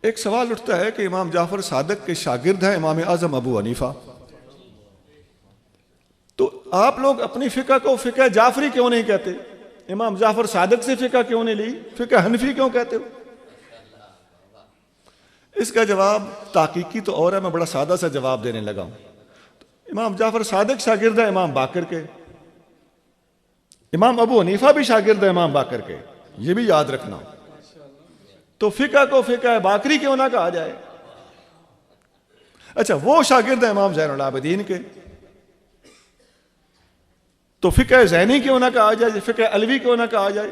ایک سوال اٹھتا ہے کہ امام جعفر صادق کے شاگرد ہیں امام اعظم ابو حنیفہ، تو آپ لوگ اپنی فقہ کو فقہ جعفری کیوں نہیں کہتے؟ امام جعفر صادق سے فقہ کیوں نہیں لی؟ فقہ حنفی کیوں کہتے ہو؟ اس کا جواب تحقیقی تو اور ہے، میں بڑا سادہ سا جواب دینے لگا ہوں۔ امام جعفر صادق شاگرد ہے امام باقر کے، امام ابو حنیفہ بھی شاگرد ہے امام باقر کے، یہ بھی یاد رکھنا۔ تو فقہ کو فقہ باقری کیوں نہ کہا جائے؟ اچھا، وہ شاگرد ہے امام زین العابدین کے، تو فقہ زینی کیوں نہ کہا جائے؟ فقہ علوی کیوں نہ کہا جائے؟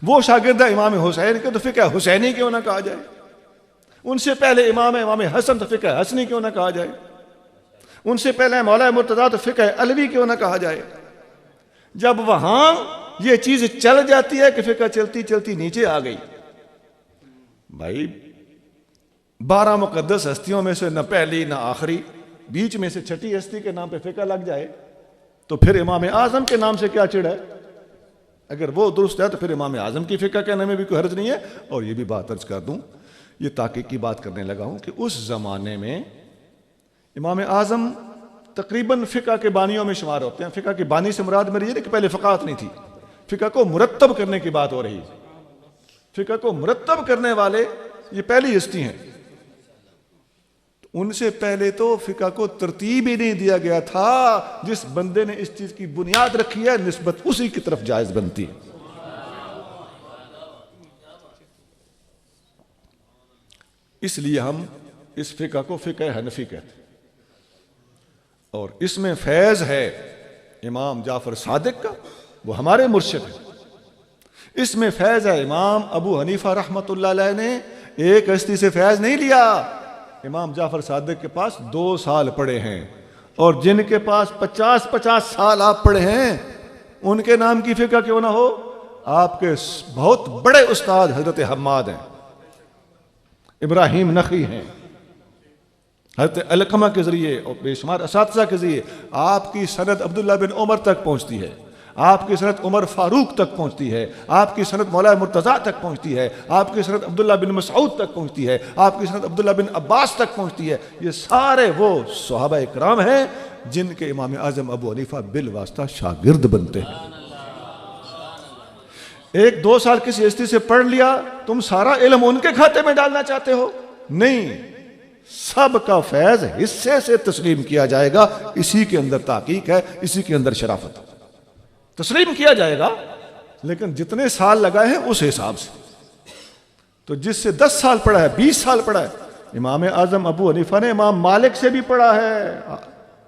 وہ شاگرد ہے امام حسین کے، تو فقہ حسینی کیوں نہ کہا جائے؟ ان سے پہلے امام حسن، تو فقہ حسنی کیوں نہ کہا جائے؟ ان سے پہلے مولا مرتضیٰ، تو فقہ علوی کیوں نہ کہا جائے؟ جب وہاں یہ چیز چل جاتی ہے کہ فقہ چلتی چلتی نیچے آ گئی، بھائی 12 مقدس ہستیوں میں سے نہ پہلی نہ آخری، بیچ میں سے چھٹی ہستی کے نام پہ فقہ لگ جائے تو پھر امام اعظم کے نام سے کیا چڑ ہے؟ اگر وہ درست ہے تو پھر امام اعظم کی فقہ کہنے میں بھی کوئی حرج نہیں ہے۔ اور یہ بھی بات عرض کر دوں، یہ تحقیق کی بات کرنے لگا ہوں کہ اس زمانے میں امام اعظم تقریباً فقہ کے بانیوں میں شمار ہوتے ہیں۔ فقہ کی بانی سے مراد میری یہ نہیں کہ پہلے فقاہت نہیں تھی، فقہ کو مرتب کرنے کی بات ہو رہی ہے۔ فقہ کو مرتب کرنے والے یہ پہلی ہستی ہیں۔ ان سے پہلے تو فقہ کو ترتیب ہی نہیں دیا گیا تھا، جس بندے نے اس چیز کی بنیاد رکھی ہے نسبت اسی کی طرف جائز بنتی ہے۔ اس لیے ہم اس فقہ کو فقہ حنفی کہتے ہیں، اور اس میں فیض ہے امام جعفر صادق کا، وہ ہمارے مرشد ہیں۔ اس میں فیض ہے امام ابو حنیفہ رحمۃ اللہ علیہ نے ایک ہستی سے فیض نہیں لیا، امام جعفر صادق کے پاس 2 سال پڑھے ہیں، اور جن کے پاس 50 سال آپ پڑھے ہیں ان کے نام کی فقہ کیوں نہ ہو؟ آپ کے بہت بڑے استاد حضرت حماد ہیں، ابراہیم نخعی ہیں، حضرت علقمہ کے ذریعے اور بے شمار اساتذہ کے ذریعے آپ کی سند عبداللہ بن عمر تک پہنچتی ہے، آپ کی سند عمر فاروق تک پہنچتی ہے، آپ کی سند مولا مرتضیٰ تک پہنچتی ہے، آپ کی سند عبداللہ بن مسعود تک پہنچتی ہے، آپ کی سند عبداللہ بن عباس تک پہنچتی ہے۔ یہ سارے وہ صحابہ اکرام ہیں جن کے امام اعظم ابو حنیفہ بالواسطہ شاگرد بنتے ہیں۔ 1-2 سال کسی ہستی سے پڑھ لیا، تم سارا علم ان کے کھاتے میں ڈالنا چاہتے ہو؟ نہیں، سب کا فیض حصے سے تسلیم کیا جائے گا، اسی کے اندر تحقیق ہے، اسی کے اندر شرافت ہے۔ تسلیم کیا جائے گا، لیکن جتنے سال لگائے ہیں اس حساب سے۔ تو جس سے 10 سال پڑھا ہے، 20 سال پڑھا ہے، امام اعظم ابو حنیفہ نے امام مالک سے بھی پڑھا ہے،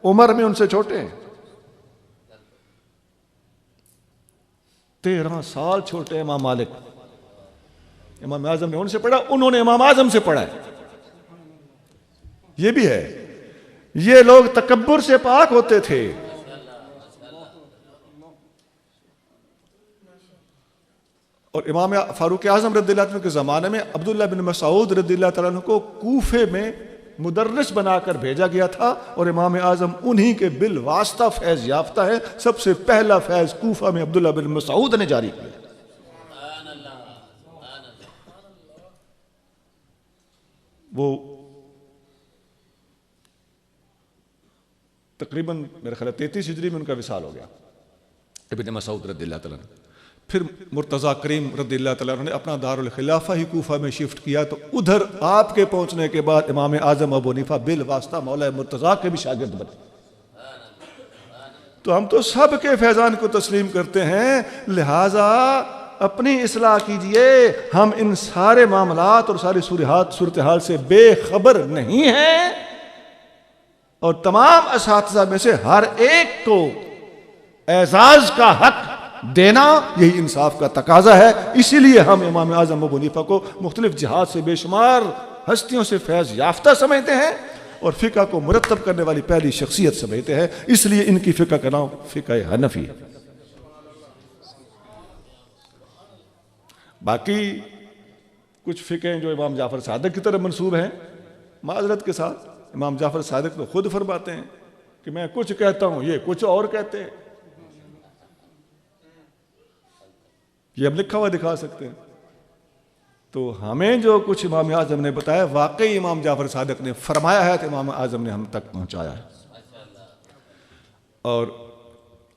عمر میں ان سے چھوٹے ہیں، 13 سال چھوٹے ہیں امام مالک۔ امام اعظم نے ان سے پڑھا، انہوں نے امام اعظم سے پڑھا ہے۔ یہ بھی ہے، یہ لوگ تکبر سے پاک ہوتے تھے۔ اور امام فاروق اعظم رضی اللہ عنہ کے زمانے میں عبداللہ بن مسعود رضی اللہ عنہ کو کوفے میں مدرس بنا کر بھیجا گیا تھا، اور امام اعظم انہی کے بالواسطہ فیض یافتہ ہے۔ سب سے پہلا فیض کوفہ میں عبداللہ بن مسعود نے جاری کیا۔ وہ تقریباً میرے خیال 33 ہجری میں ان کا وصال ہو گیا، ابن مسعود رضی اللہ تعالیٰ عنہ۔ پھر مرتضیٰ کریم رضی اللہ تعالیٰ عنہ نے اپنا دارالخلافہ ہی کوفہ میں شفٹ کیا، تو ادھر آپ کے پہنچنے کے بعد امام اعظم ابو حنیفہ بالواسطہ مولا مرتضیٰ کے بھی شاگرد بنے۔ تو ہم تو سب کے فیضان کو تسلیم کرتے ہیں، لہٰذا اپنی اصلاح کیجئے۔ ہم ان سارے معاملات اور ساری صورتحال سے بے خبر نہیں ہیں، اور تمام اساتذہ میں سے ہر ایک کو اعزاز کا حق دینا یہی انصاف کا تقاضا ہے۔ اسی لیے ہم امام اعظم ابو حنیفہ کو مختلف جہات سے بے شمار ہستیوں سے فیض یافتہ سمجھتے ہیں، اور فقہ کو مرتب کرنے والی پہلی شخصیت سمجھتے ہیں، اس لیے ان کی فقہ کا نام فقہ حنفی ہے۔ باقی کچھ فقہیں جو امام جعفر صادق کی طرف منسوب ہیں، معذرت کے ساتھ امام جعفر صادق تو خود فرماتے ہیں کہ میں کچھ کہتا ہوں، یہ کچھ اور کہتے ہیں۔ یہ ہم لکھا ہوا دکھا سکتے ہیں۔ تو ہمیں جو کچھ امام اعظم نے بتایا واقعی امام جعفر صادق نے فرمایا ہے تو امام اعظم نے ہم تک پہنچایا ہے. اور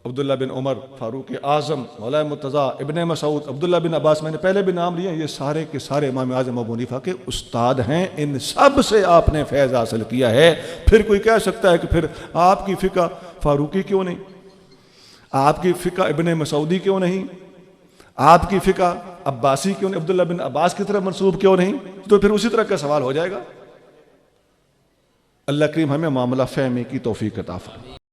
عبداللہ بن عمر، فاروق اعظم، مولانا مرتضیٰ، ابن مسعود، عبداللہ بن عباس، میں نے پہلے بھی نام لیے، یہ سارے کے سارے امام اعظم ابو حنیفہ کے استاد ہیں. ان سب سے آپ نے فیض حاصل کیا ہے. پھر کوئی کہہ سکتا ہے کہ پھر آپ کی فقہ فاروقی کیوں نہیں، آپ کی فقہ ابن مسعودی کیوں نہیں، آپ کی فقہ عباسی کیوں نہیں، عبداللہ بن عباس کی طرف منسوب کیوں نہیں؟ تو پھر اسی طرح کا سوال ہو جائے گا. اللہ کریم ہمیں معاملہ فہمی کی توفیق عطا فرمائے.